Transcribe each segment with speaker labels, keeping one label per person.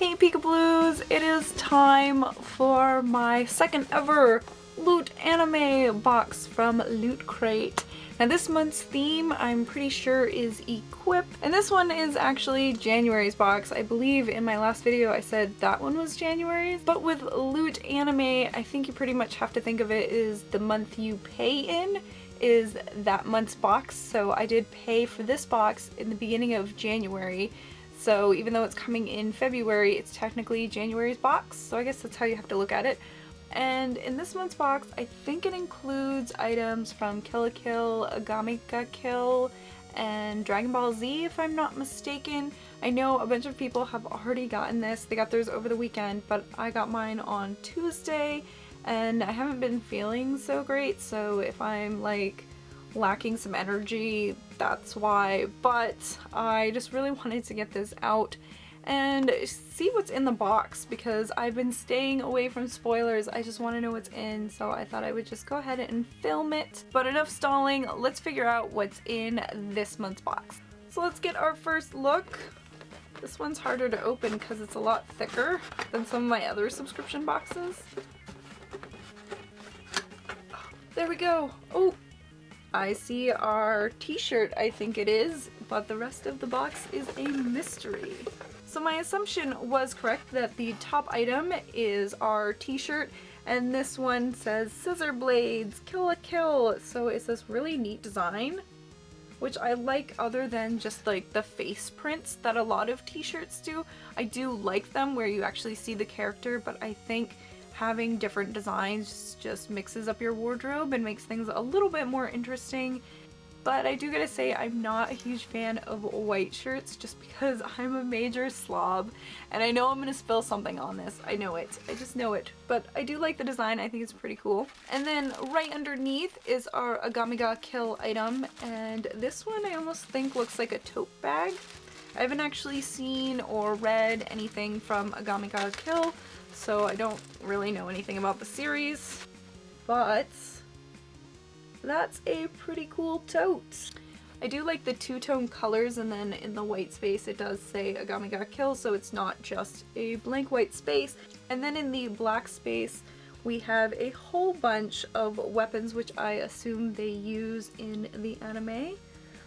Speaker 1: Hey Peekabloos, it is time for my second ever Loot Anime box from Loot Crate. Now this month's theme I'm pretty sure is Equip, and this one is actually January's box. I believe in my last video I said that one was January's, but with Loot Anime I think you pretty much have to think of it as the month you pay in is that month's box. So I did pay for this box in the beginning of January. So even though it's coming in February, it's technically January's box. So I guess that's how you have to look at it. And in this month's box, I think it includes items from Kill la Kill, Agami ga Kill, and Dragon Ball Z, if I'm not mistaken. I know a bunch of people have already gotten this. They got theirs over the weekend, but I got mine on Tuesday, and I haven't been feeling so great. So if I'm like lacking some energy, that's why, but I just really wanted to get this out and see what's in the box because I've been staying away from spoilers. I just want to know what's in, so I thought I would just go ahead and film it. But enough stalling, let's figure out what's in this month's box. So let's get our first look. This one's harder to open because it's a lot thicker than some of my other subscription boxes. There we go. Oh, I see our t-shirt, I think it is, but the rest of the box is a mystery. So my assumption was correct that the top item is our t-shirt, and this one says Scissor Blades, Kill la Kill. So it's this really neat design, which I like other than just like the face prints that a lot of t-shirts do. I do like them where you actually see the character, but I think having different designs just mixes up your wardrobe and makes things a little bit more interesting. But I do gotta say I'm not a huge fan of white shirts just because I'm a major slob and I know I'm gonna spill something on this. I know it. I just know it. But I do like the design. I think it's pretty cool. And then right underneath is our Agami ga Kill item, and this one I almost think looks like a tote bag. I haven't actually seen or read anything from Agami ga Kill, so I don't really know anything about the series, but that's a pretty cool tote. I do like the two-tone colors, and then in the white space it does say Agami ga Kill, so it's not just a blank white space. And then in the black space we have a whole bunch of weapons which I assume they use in the anime.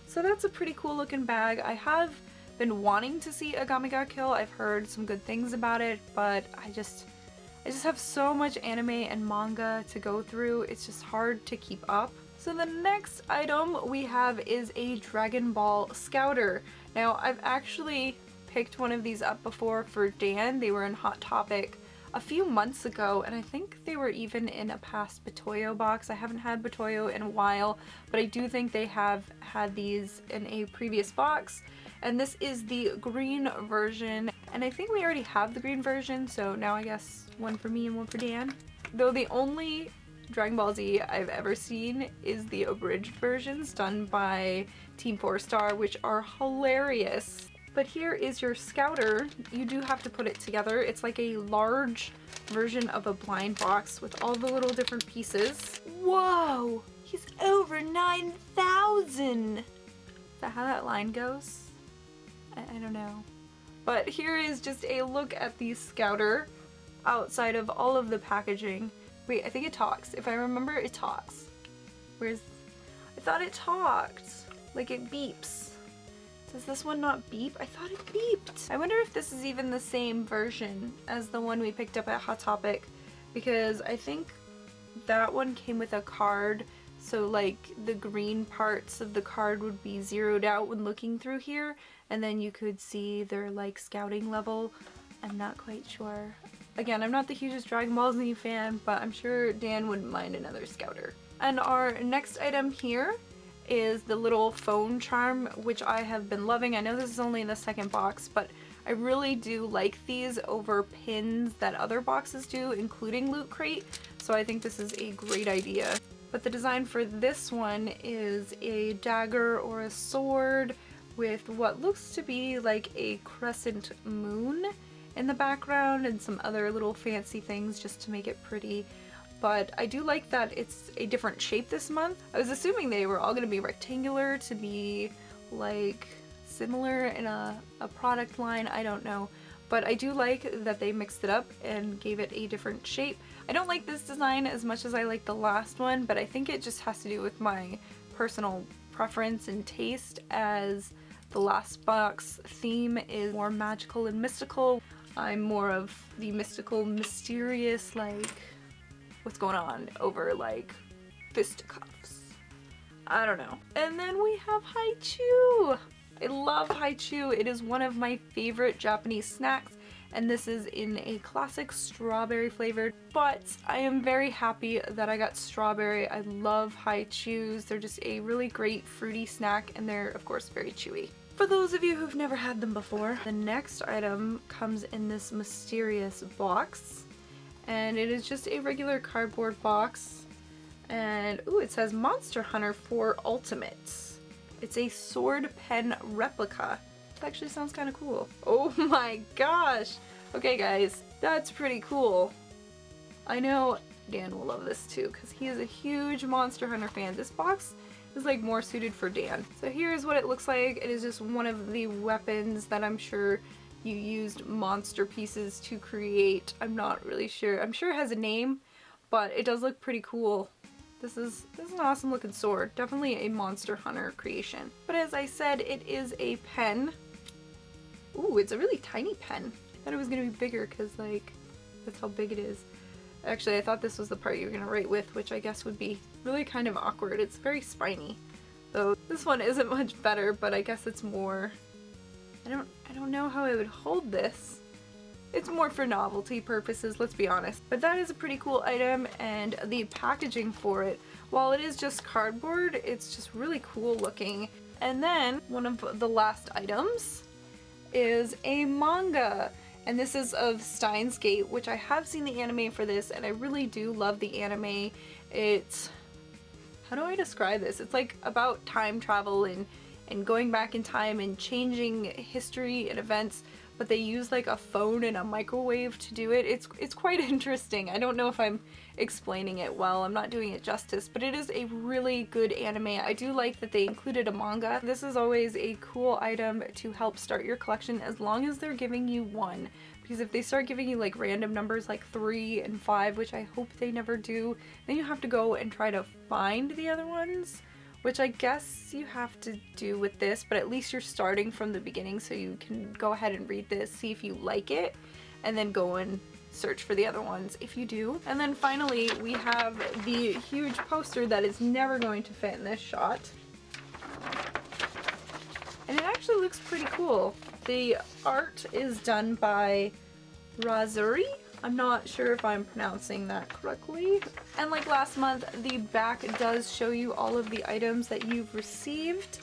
Speaker 1: So that's a pretty cool looking bag. I have been wanting to see Agami ga Kill. I've heard some good things about it, but I just have so much anime and manga to go through. It's just hard to keep up. So the next item we have is a Dragon Ball Scouter. Now I've actually picked one of these up before for Dan. They were in Hot Topic a few months ago, and I think they were even in a past Batoyo box. I haven't had Batoyo in a while, but I do think they have had these in a previous box. And this is the green version, and I think we already have the green version, so now I guess one for me and one for Dan. Though the only Dragon Ball Z I've ever seen is the abridged versions done by Team 4 Star, which are hilarious. But here is your Scouter. You do have to put it together. It's like a large version of a blind box with all the little different pieces. Whoa! He's over 9,000! Is that how that line goes? I don't know. But here is just a look at the Scouter outside of all of the packaging. Wait, I think it talks. If I remember, it talks. Where's... I thought it talked. Like it beeps. Does this one not beep? I thought it beeped. I wonder if this is even the same version as the one we picked up at Hot Topic, because I think that one came with a card. So like the green parts of the card would be zeroed out when looking through here, and then you could see their like scouting level. I'm not quite sure. Again, I'm not the hugest Dragon Ball Z fan, but I'm sure Dan wouldn't mind another Scouter. And our next item here is the little phone charm, which I have been loving. I know this is only in the second box, but I really do like these over pins that other boxes do, including Loot Crate, so I think this is a great idea. But the design for this one is a dagger or a sword with what looks to be like a crescent moon in the background and some other little fancy things just to make it pretty. But I do like that it's a different shape this month. I was assuming they were all going to be rectangular to be like similar in a product line, I don't know. but I do like that they mixed it up and gave it a different shape. I don't like this design as much as I like the last one, but I think it just has to do with my personal preference and taste, as the last box theme is more magical and mystical. I'm more of the mystical, mysterious, like, what's going on over, like, fisticuffs. I don't know. And then we have Haichu. I love Haichu. It is one of my favorite Japanese snacks, and this is in a classic strawberry flavored, but I am very happy that I got strawberry. I love Haichus. They're just a really great fruity snack, and they're of course very chewy. For those of you who've never had them before, the next item comes in this mysterious box, and it is just a regular cardboard box, and ooh, it says Monster Hunter 4 Ultimate. It's a sword pen replica. That actually sounds kind of cool. Oh my gosh! Okay guys, that's pretty cool. I know Dan will love this too, because he is a huge Monster Hunter fan. This box is like more suited for Dan. So here's what it looks like. It is just one of the weapons that I'm sure you used monster pieces to create. I'm not really sure. I'm sure it has a name, but it does look pretty cool. This is an awesome looking sword. Definitely a Monster Hunter creation. But as I said, it is a pen. Ooh, it's a really tiny pen. I thought it was gonna be bigger because like, that's how big it is. Actually, I thought this was the part you were gonna write with, which I guess would be really kind of awkward. It's very spiny. So this one isn't much better, but I guess it's more, I don't know how I would hold this. It's more for novelty purposes, let's be honest. But that is a pretty cool item, and the packaging for it, while it is just cardboard, it's just really cool looking. And then one of the last items is a manga, and this is of Steins Gate, which I have seen the anime for this, and I really do love the anime. It's, how do I describe this? It's like about time travel and going back in time and changing history and events, but they use like a phone and a microwave to do it. It's quite interesting. I don't know if I'm explaining it well. I'm not doing it justice, but it is a really good anime. I do like that they included a manga. This is always a cool item to help start your collection, as long as they're giving you one. Because if they start giving you like random numbers like 3 and 5, which I hope they never do, then you have to go and try to find the other ones, which I guess you have to do with this, but at least you're starting from the beginning, so you can go ahead and read this, see if you like it, and then go and search for the other ones if you do. And then finally, we have the huge poster that is never going to fit in this shot. And it actually looks pretty cool. The art is done by Razuri. I'm not sure if I'm pronouncing that correctly. And like last month, the back does show you all of the items that you've received,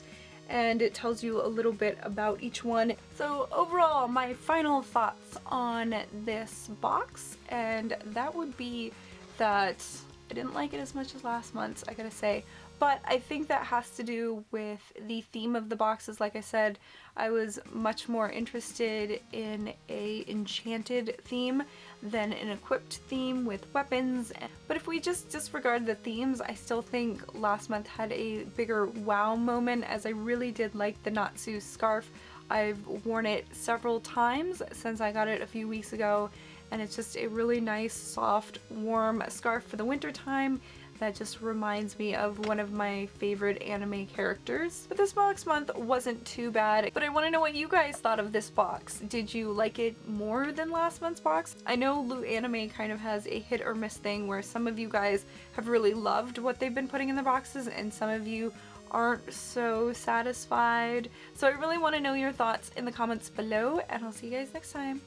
Speaker 1: and it tells you a little bit about each one. So overall, my final thoughts on this box, and that would be that I didn't like it as much as last month's, I gotta say. But I think that has to do with the theme of the boxes. Like I said, I was much more interested in a enchanted theme than an equipped theme with weapons. But if we just disregard the themes, I still think last month had a bigger wow moment, as I really did like the Natsu scarf. I've worn it several times since I got it a few weeks ago, and it's just a really nice, soft, warm scarf for the winter time that just reminds me of one of my favorite anime characters. But this box month wasn't too bad, but I want to know what you guys thought of this box. Did you like it more than last month's box? I know Loot Anime kind of has a hit or miss thing where some of you guys have really loved what they've been putting in the boxes and some of you aren't so satisfied. So I really want to know your thoughts in the comments below, and I'll see you guys next time.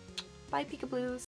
Speaker 1: Bye, Peekabloos.